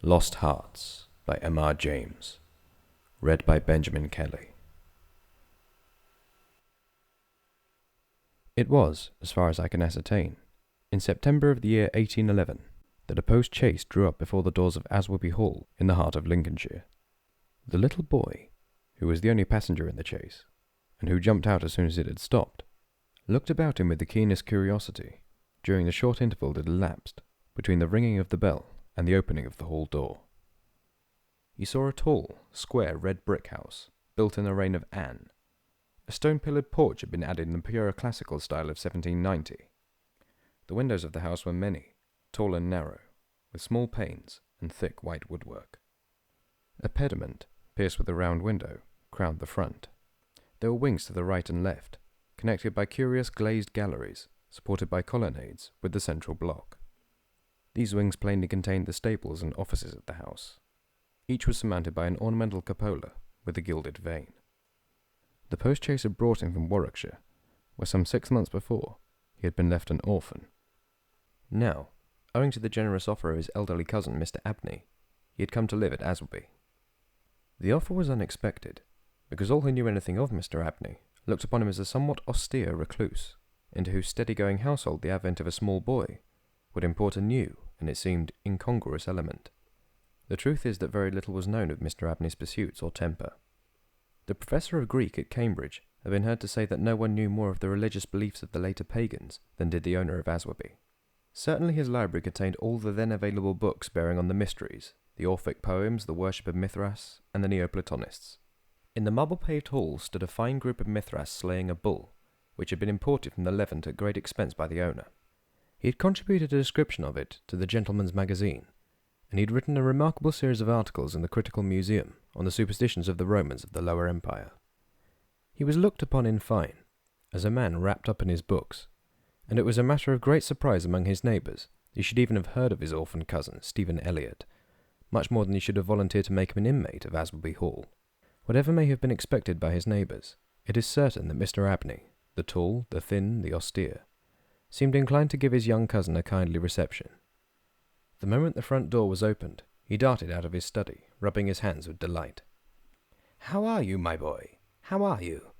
Lost Hearts by M.R. James. Read by Benjamin Kelly. It was, as far as I can ascertain, in September of the year 1811 that a post-chaise drew up before the doors of Aswarby Hall in the heart of Lincolnshire. The little boy, who was the only passenger in the chaise, and who jumped out as soon as it had stopped, looked about him with the keenest curiosity during the short interval that elapsed between the ringing of the bell and the opening of the hall door. He saw a tall, square red brick house, built in the reign of Anne. A stone-pillared porch had been added in the pure classical style of 1790. The windows of the house were many, tall and narrow, with small panes and thick white woodwork. A pediment, pierced with a round window, crowned the front. There were wings to the right and left, connected by curious glazed galleries, supported by colonnades with the central block. These wings plainly contained the stables and offices of the house. Each was surmounted by an ornamental cupola with a gilded vane. The post-chaise had brought him from Warwickshire, where some 6 months before he had been left an orphan. Now, owing to the generous offer of his elderly cousin, Mr. Abney, he had come to live at Aswarby. The offer was unexpected, because all who knew anything of Mr. Abney looked upon him as a somewhat austere recluse, into whose steady-going household the advent of a small boy would import a new, and it seemed, incongruous element. The truth is that very little was known of Mr. Abney's pursuits or temper. The professor of Greek at Cambridge had been heard to say that no one knew more of the religious beliefs of the later pagans than did the owner of Aswarby. Certainly his library contained all the then available books bearing on the mysteries, the Orphic poems, the worship of Mithras, and the Neoplatonists. In the marble-paved hall stood a fine group of Mithras slaying a bull, which had been imported from the Levant at great expense by the owner. He had contributed a description of it to the Gentleman's Magazine, and he had written a remarkable series of articles in the Critical Museum on the superstitions of the Romans of the Lower Empire. He was looked upon, in fine, as a man wrapped up in his books, and it was a matter of great surprise among his neighbours that he should even have heard of his orphan cousin, Stephen Elliott, much more than he should have volunteered to make him an inmate of Aswarby Hall. Whatever may have been expected by his neighbours, it is certain that Mr. Abney, the tall, the thin, the austere, seemed inclined to give his young cousin a kindly reception. The moment the front door was opened, he darted out of his study, rubbing his hands with delight. "How are you, my boy? How are you?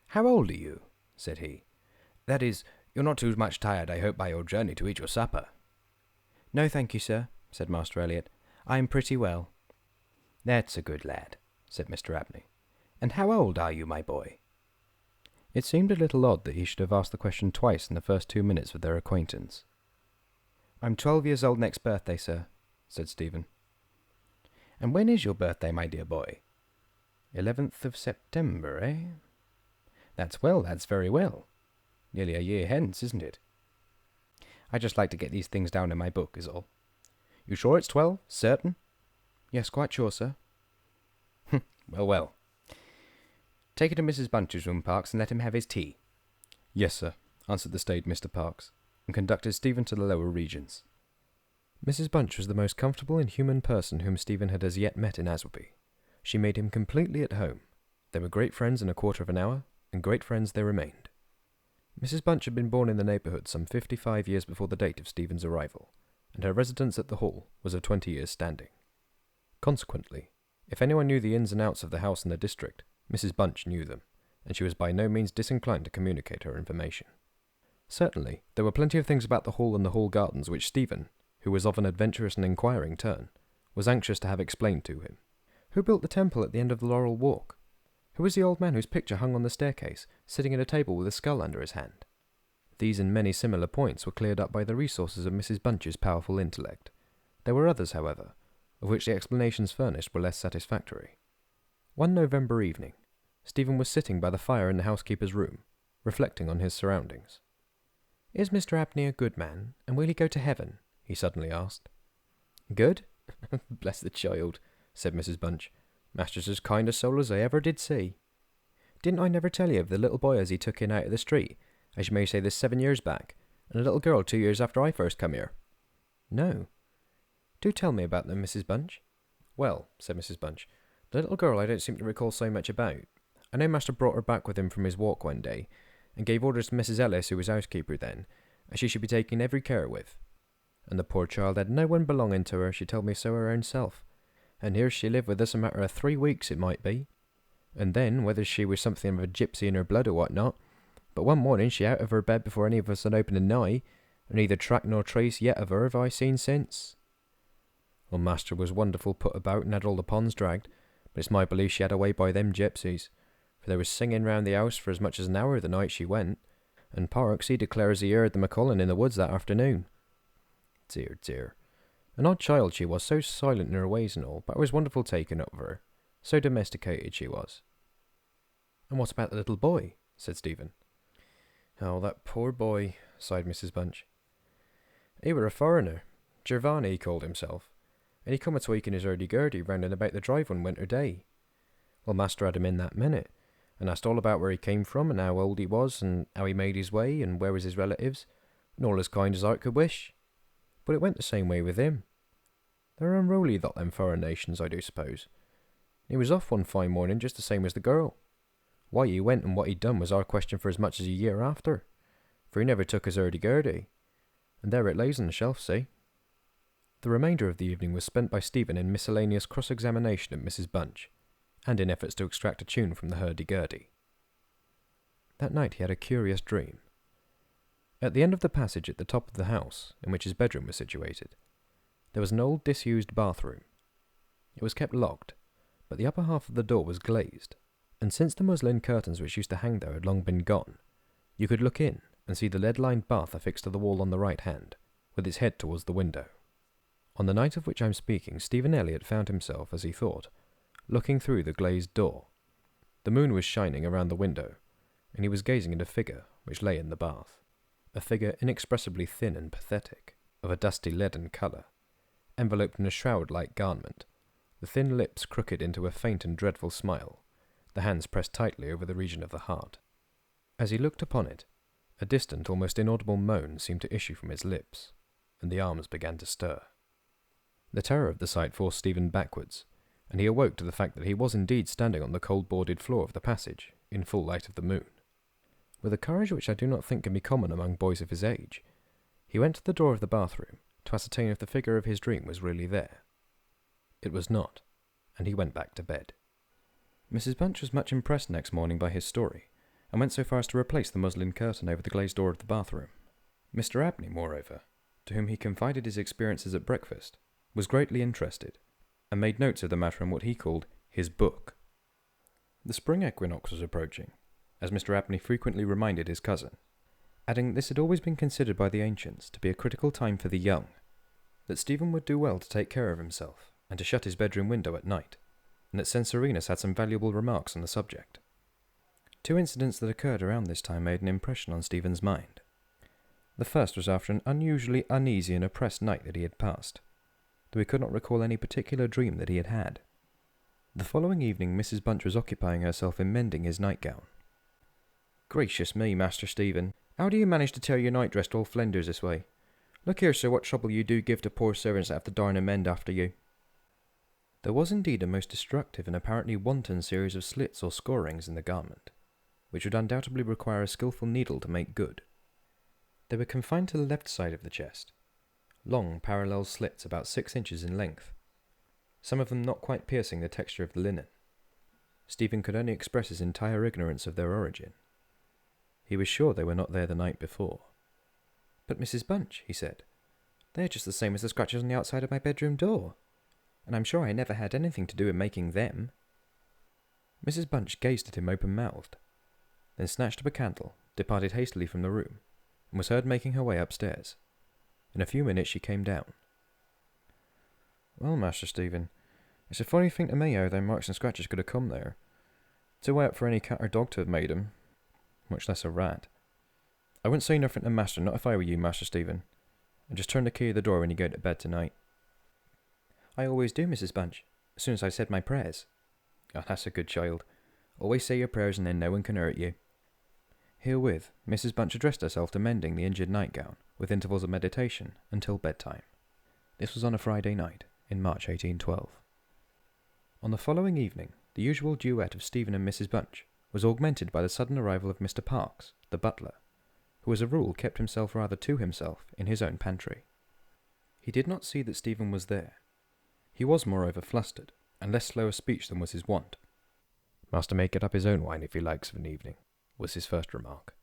How old are you?" said he. "That is, you're not too much tired, I hope, by your journey to eat your supper." "No, thank you, sir," said Master Elliott. "I am pretty well." "That's a good lad," said Mr. Abney. "And how old are you, my boy?" It seemed a little odd that he should have asked the question twice in the first 2 minutes of their acquaintance. "I'm 12 years old next birthday, sir," said Stephen. "And when is your birthday, my dear boy?" 11th of September, eh? That's very well. Nearly a year hence, isn't it? I just like to get these things down in my book, is all. You sure it's 12? Certain? Yes, quite sure, sir. Well. Take it to Mrs. Bunch's room, Parks, and let him have his tea. Yes, sir, answered the staid Mr. Parks, and conducted Stephen to the lower regions. Mrs. Bunch was the most comfortable and human person whom Stephen had as yet met in Aswarby. She made him completely at home. They were great friends in a quarter of an hour, and great friends they remained. Mrs. Bunch had been born in the neighbourhood some 55 years before the date of Stephen's arrival, and her residence at the Hall was of 20 years' standing. Consequently, if anyone knew the ins and outs of the house and the district, Mrs. Bunch knew them, and she was by no means disinclined to communicate her information. Certainly, there were plenty of things about the Hall and the Hall gardens which Stephen, who was of an adventurous and inquiring turn, was anxious to have explained to him. Who built the temple at the end of the Laurel Walk? Who was the old man whose picture hung on the staircase, sitting at a table with a skull under his hand? These and many similar points were cleared up by the resources of Mrs. Bunch's powerful intellect. There were others, however, of which the explanations furnished were less satisfactory. One November evening, Stephen was sitting by the fire in the housekeeper's room, reflecting on his surroundings. "Is Mr. Abney a good man, and will he go to heaven?" he suddenly asked. "Good? Bless the child," said Mrs. Bunch. "Master's as kind a soul as I ever did see. Didn't I never tell you of the little boy as he took in out of the street, as you may say this 7 years back, and a little girl 2 years after I first come here?" "No. Do tell me about them, Mrs. Bunch." "Well," said Mrs. Bunch, "the little girl I don't seem to recall so much about. I know Master brought her back with him from his walk one day, and gave orders to Mrs. Ellis, who was housekeeper then, as she should be taken every care with. and the poor child had no one belonging to her, she told me so her own self, and here she lived with us a matter of 3 weeks it might be, and then whether she was something of a gypsy in her blood or what not, but one morning she out of her bed before any of us had opened an eye, and neither track nor trace yet of her have I seen since. Well, master was wonderful put about and had all the ponds dragged, but it's my belief she had away by them gypsies, for they was singing round the house for as much as an hour the night she went, and Parks he declares he heard them a-calling in the woods that afternoon. Dear, dear. An odd child she was, so silent in her ways and all, but I was wonderful taken up of her. So domesticated she was. And what about the little boy? Said Stephen. Oh, that poor boy, sighed Mrs. Bunch. He were a foreigner. Giovanni he called himself, and he come a tweaking his hurdy-gurdy round and about the drive one winter day. Well, master had him in that minute, and asked all about where he came from, and how old he was, and how he made his way, and where was his relatives, and all as kind as heart could wish. But it went the same way with him. They're unruly, thought them foreign nations, I do suppose. He was off one fine morning just the same as the girl. Why he went and what he'd done was our question for as much as a year after, for he never took his hurdy-gurdy, and there it lays on the shelf, see. The remainder of the evening was spent by Stephen in miscellaneous cross-examination of Mrs. Bunch, and in efforts to extract a tune from the hurdy-gurdy. That night he had a curious dream. At the end of the passage at the top of the house, in which his bedroom was situated, there was an old disused bathroom. It was kept locked, but the upper half of the door was glazed, and since the muslin curtains which used to hang there had long been gone, you could look in and see the lead-lined bath affixed to the wall on the right hand, with its head towards the window. On the night of which I am speaking, Stephen Elliott found himself, as he thought, looking through the glazed door. The moon was shining around the window, and he was gazing at a figure which lay in the bath, a figure inexpressibly thin and pathetic, of a dusty leaden colour, enveloped in a shroud-like garment, the thin lips crooked into a faint and dreadful smile, the hands pressed tightly over the region of the heart. As he looked upon it, a distant, almost inaudible moan seemed to issue from his lips, and the arms began to stir. The terror of the sight forced Stephen backwards, and he awoke to the fact that he was indeed standing on the cold boarded floor of the passage, in full light of the moon. With a courage which I do not think can be common among boys of his age, he went to the door of the bathroom to ascertain if the figure of his dream was really there. It was not, and he went back to bed. Mrs. Bunch was much impressed next morning by his story, and went so far as to replace the muslin curtain over the glazed door of the bathroom. Mr. Abney, moreover, to whom he confided his experiences at breakfast, was greatly interested, and made notes of the matter in what he called his book. The spring equinox was approaching, as Mr. Abney frequently reminded his cousin, adding that this had always been considered by the ancients to be a critical time for the young, that Stephen would do well to take care of himself, and to shut his bedroom window at night, and that Censorinus had some valuable remarks on the subject. 2 incidents that occurred around this time made an impression on Stephen's mind. The first was after an unusually uneasy and oppressed night that he had passed, though he could not recall any particular dream that he had had. The following evening Mrs. Bunch was occupying herself in mending his nightgown. "Gracious me, Master Stephen, how do you manage to tear your night-dress all flinders this way? Look here, sir, what trouble you do give to poor servants that have to darn and mend after you." There was indeed a most destructive and apparently wanton series of slits or scorings in the garment, which would undoubtedly require a skilful needle to make good. They were confined to the left side of the chest, long parallel slits about 6 inches in length, some of them not quite piercing the texture of the linen. Stephen could only express his entire ignorance of their origin. He was sure they were not there the night before. "But, Mrs. Bunch," he said, "they are just the same as the scratches on the outside of my bedroom door, and I'm sure I never had anything to do in making them." Mrs. Bunch gazed at him open-mouthed, then snatched up a candle, departed hastily from the room, and was heard making her way upstairs. In a few minutes she came down. "Well, Master Stephen, it's a funny thing to me how them marks and scratches could have come there. Too way up for any cat or dog to have made 'em, much less a rat. I wouldn't say nothing to master, not if I were you, Master Stephen, and just turn the key of the door when you go to bed tonight." "I always do, Mrs. Bunch, as soon as I've said my prayers." "Oh, that's a good child. Always say your prayers and then no one can hurt you." Herewith, Mrs. Bunch addressed herself to mending the injured nightgown, with intervals of meditation, until bedtime. This was on a Friday night, in March 1812. On the following evening, the usual duet of Stephen and Mrs. Bunch was augmented by the sudden arrival of Mr. Parks, the butler, who as a rule kept himself rather to himself in his own pantry. He did not see that Stephen was there. He was moreover flustered, and less slow of speech than was his wont. "Master may get up his own wine if he likes of an evening," was his first remark.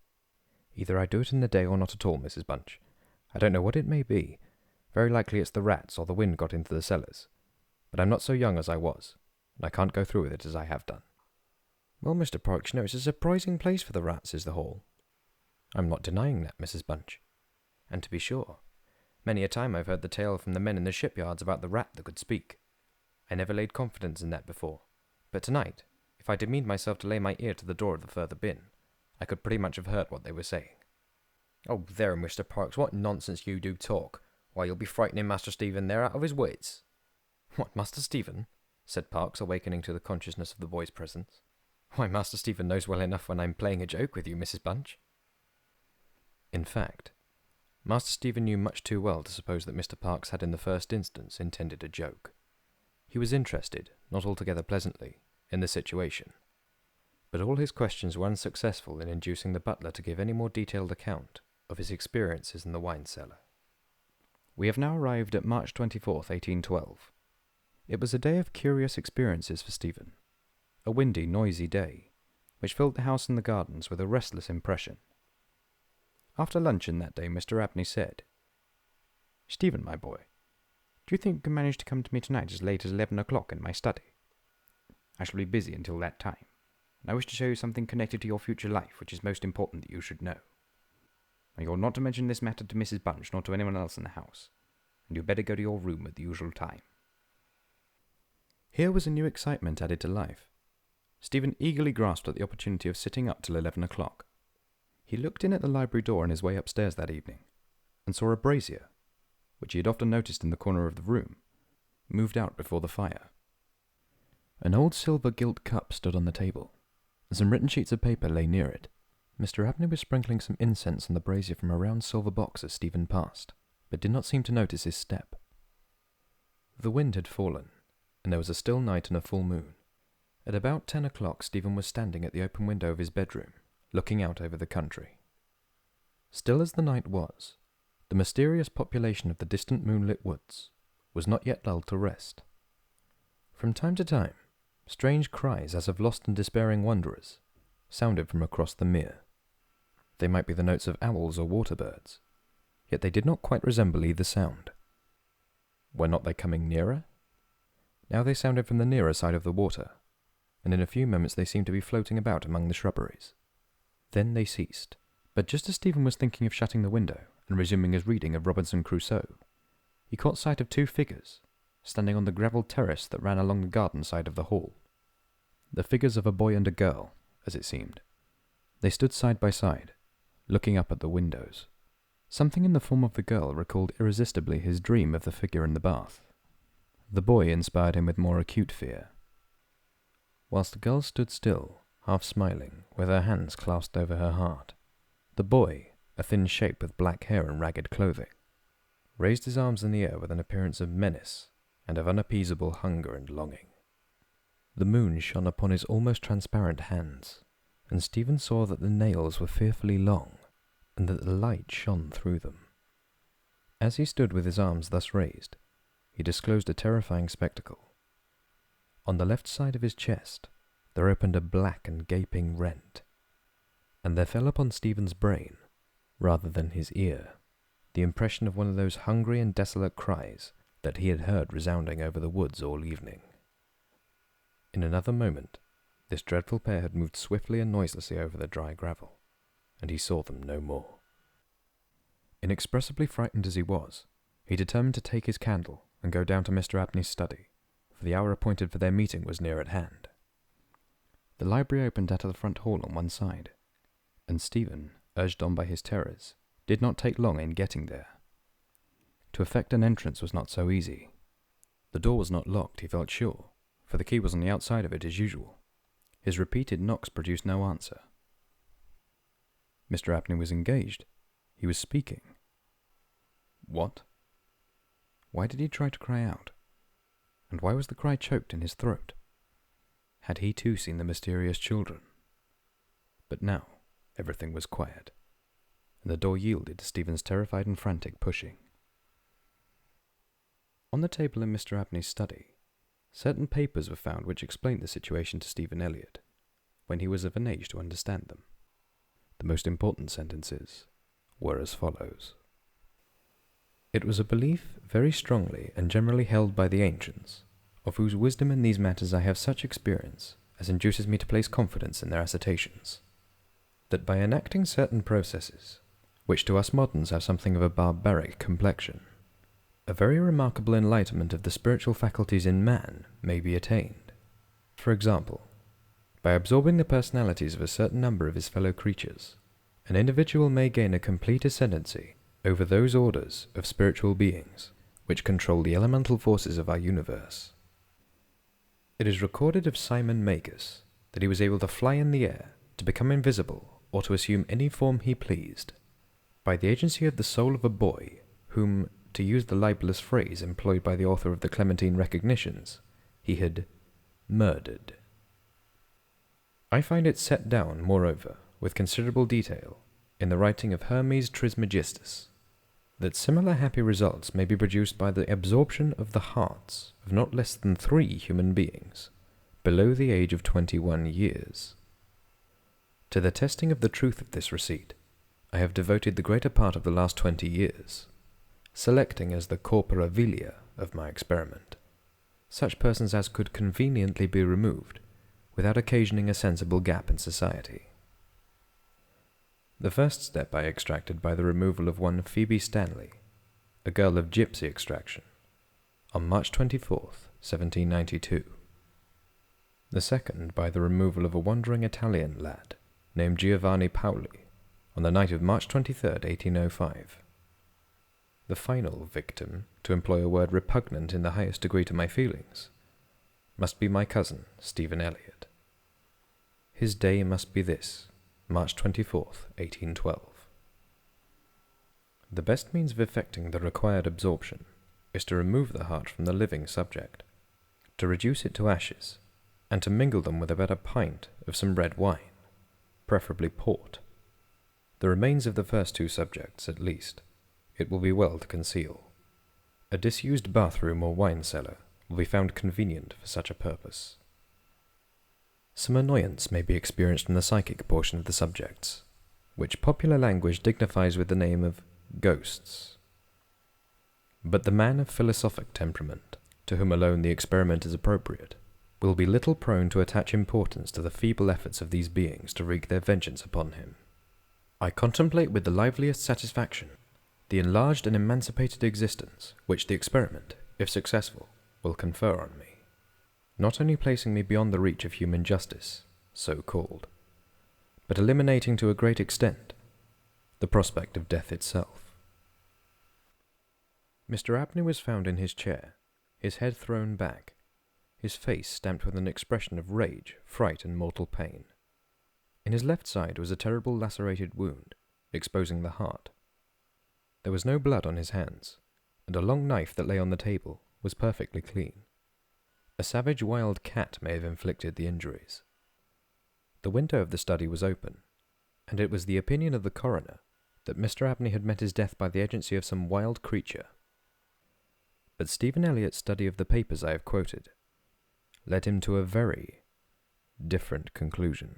"Either I do it in the day or not at all, Mrs. Bunch. I don't know what it may be. Very likely it's the rats or the wind got into the cellars. But I'm not so young as I was, and I can't go through with it as I have done." "Well, Mr. Parkes, it's a surprising place for the rats, is the hall." "I'm not denying that, Mrs. Bunch. And to be sure, many a time I've heard the tale from the men in the shipyards about the rat that could speak. I never laid confidence in that before, but tonight, if I demeaned myself to lay my ear to the door of the further bin, I could pretty much have heard what they were saying." "Oh, there, Mr. Parkes, what nonsense you do talk! Why, you'll be frightening Master Stephen there out of his wits." "What, Master Stephen?" said Parkes, awakening to the consciousness of the boy's presence. "Why, Master Stephen knows well enough when I'm playing a joke with you, Mrs. Bunch." In fact, Master Stephen knew much too well to suppose that Mr. Parkes had in the first instance intended a joke. He was interested, not altogether pleasantly, in the situation, but all his questions were unsuccessful in inducing the butler to give any more detailed account of his experiences in the wine cellar. We have now arrived at March 24th, 1812. It was a day of curious experiences for Stephen, a windy, noisy day, which filled the house and the gardens with a restless impression. After luncheon that day, Mr. Abney said, "Stephen, my boy, do you think you can manage to come to me tonight as late as 11 o'clock in my study? I shall be busy until that time, and I wish to show you something connected to your future life which is most important that you should know. Now, you're not to mention this matter to Mrs. Bunch nor to anyone else in the house, and you'd better go to your room at the usual time." Here was a new excitement added to life. Stephen eagerly grasped at the opportunity of sitting up till 11 o'clock. He looked in at the library door on his way upstairs that evening, and saw a brazier, which he had often noticed in the corner of the room, moved out before the fire. An old silver gilt cup stood on the table, and some written sheets of paper lay near it. Mr. Abney was sprinkling some incense on the brazier from a round silver box as Stephen passed, but did not seem to notice his step. The wind had fallen, and there was a still night and a full moon. At about 10 o'clock Stephen was standing at the open window of his bedroom, looking out over the country. Still as the night was, the mysterious population of the distant moonlit woods was not yet lulled to rest. From time to time, strange cries as of lost and despairing wanderers sounded from across the mere. They might be the notes of owls or water birds, yet they did not quite resemble either sound. Were not they coming nearer? Now they sounded from the nearer side of the water, and in a few moments they seemed to be floating about among the shrubberies. Then they ceased, but just as Stephen was thinking of shutting the window and resuming his reading of Robinson Crusoe, he caught sight of two figures, standing on the gravelled terrace that ran along the garden side of the hall. The figures of a boy and a girl, as it seemed. They stood side by side, looking up at the windows. Something in the form of the girl recalled irresistibly his dream of the figure in the bath. The boy inspired him with more acute fear. Whilst the girl stood still, half smiling, with her hands clasped over her heart, the boy, a thin shape with black hair and ragged clothing, raised his arms in the air with an appearance of menace and of unappeasable hunger and longing. The moon shone upon his almost transparent hands, and Stephen saw that the nails were fearfully long, and that the light shone through them. As he stood with his arms thus raised, he disclosed a terrifying spectacle. On the left side of his chest there opened a black and gaping rent, and there fell upon Stephen's brain, rather than his ear, the impression of one of those hungry and desolate cries that he had heard resounding over the woods all evening. In another moment, this dreadful pair had moved swiftly and noiselessly over the dry gravel, and he saw them no more. Inexpressibly frightened as he was, he determined to take his candle and go down to Mr. Abney's study, for the hour appointed for their meeting was near at hand. The library opened out of the front hall on one side, and Stephen, urged on by his terrors, did not take long in getting there. To effect an entrance was not so easy. The door was not locked, he felt sure, for the key was on the outside of it as usual. His repeated knocks produced no answer. Mr. Abney was engaged. He was speaking. What? Why did he try to cry out? And why was the cry choked in his throat? Had he too seen the mysterious children? But now everything was quiet, and the door yielded to Stephen's terrified and frantic pushing. On the table in Mr. Abney's study, certain papers were found which explained the situation to Stephen Elliott, when he was of an age to understand them. The most important sentences were as follows. It was a belief very strongly and generally held by the ancients, of whose wisdom in these matters I have such experience as induces me to place confidence in their assertions, that by enacting certain processes, which to us moderns have something of a barbaric complexion, a very remarkable enlightenment of the spiritual faculties in man may be attained. For example, by absorbing the personalities of a certain number of his fellow creatures, an individual may gain a complete ascendancy over those orders of spiritual beings which control the elemental forces of our universe. It is recorded of Simon Magus that he was able to fly in the air, to become invisible, or to assume any form he pleased, by the agency of the soul of a boy whom, to use the libellous phrase employed by the author of the Clementine Recognitions, he had murdered. I find it set down, moreover, with considerable detail, in the writing of Hermes Trismegistus, that similar happy results may be produced by the absorption of the hearts of not less than 3 human beings, below the age of 21 years. To the testing of the truth of this receipt, I have devoted the greater part of the last 20 years, selecting as the corpora vilia of my experiment such persons as could conveniently be removed without occasioning a sensible gap in society. The first step I extracted by the removal of one Phoebe Stanley, a girl of gypsy extraction, on March 24th, 1792. The second by the removal of a wandering Italian lad named Giovanni Paoli on the night of March 23rd, 1805. The final victim, to employ a word repugnant in the highest degree to my feelings, must be my cousin, Stephen Elliott. His day must be this, March 24th, 1812. The best means of effecting the required absorption is to remove the heart from the living subject, to reduce it to ashes, and to mingle them with about a pint of some red wine, preferably port. The remains of the first 2 subjects, at least, it will be well to conceal. A disused bathroom or wine cellar will be found convenient for such a purpose. Some annoyance may be experienced from the psychic portion of the subjects, which popular language dignifies with the name of ghosts. But the man of philosophic temperament, to whom alone the experiment is appropriate, will be little prone to attach importance to the feeble efforts of these beings to wreak their vengeance upon him. I contemplate with the liveliest satisfaction the enlarged and emancipated existence which the experiment, if successful, will confer on me, not only placing me beyond the reach of human justice, so called, but eliminating to a great extent the prospect of death itself. Mr. Abney was found in his chair, his head thrown back, his face stamped with an expression of rage, fright, and mortal pain. In his left side was a terrible lacerated wound, exposing the heart. There was no blood on his hands, and a long knife that lay on the table was perfectly clean. A savage wild cat may have inflicted the injuries. The window of the study was open, and it was the opinion of the coroner that Mr. Abney had met his death by the agency of some wild creature. But Stephen Elliott's study of the papers I have quoted led him to a very different conclusion.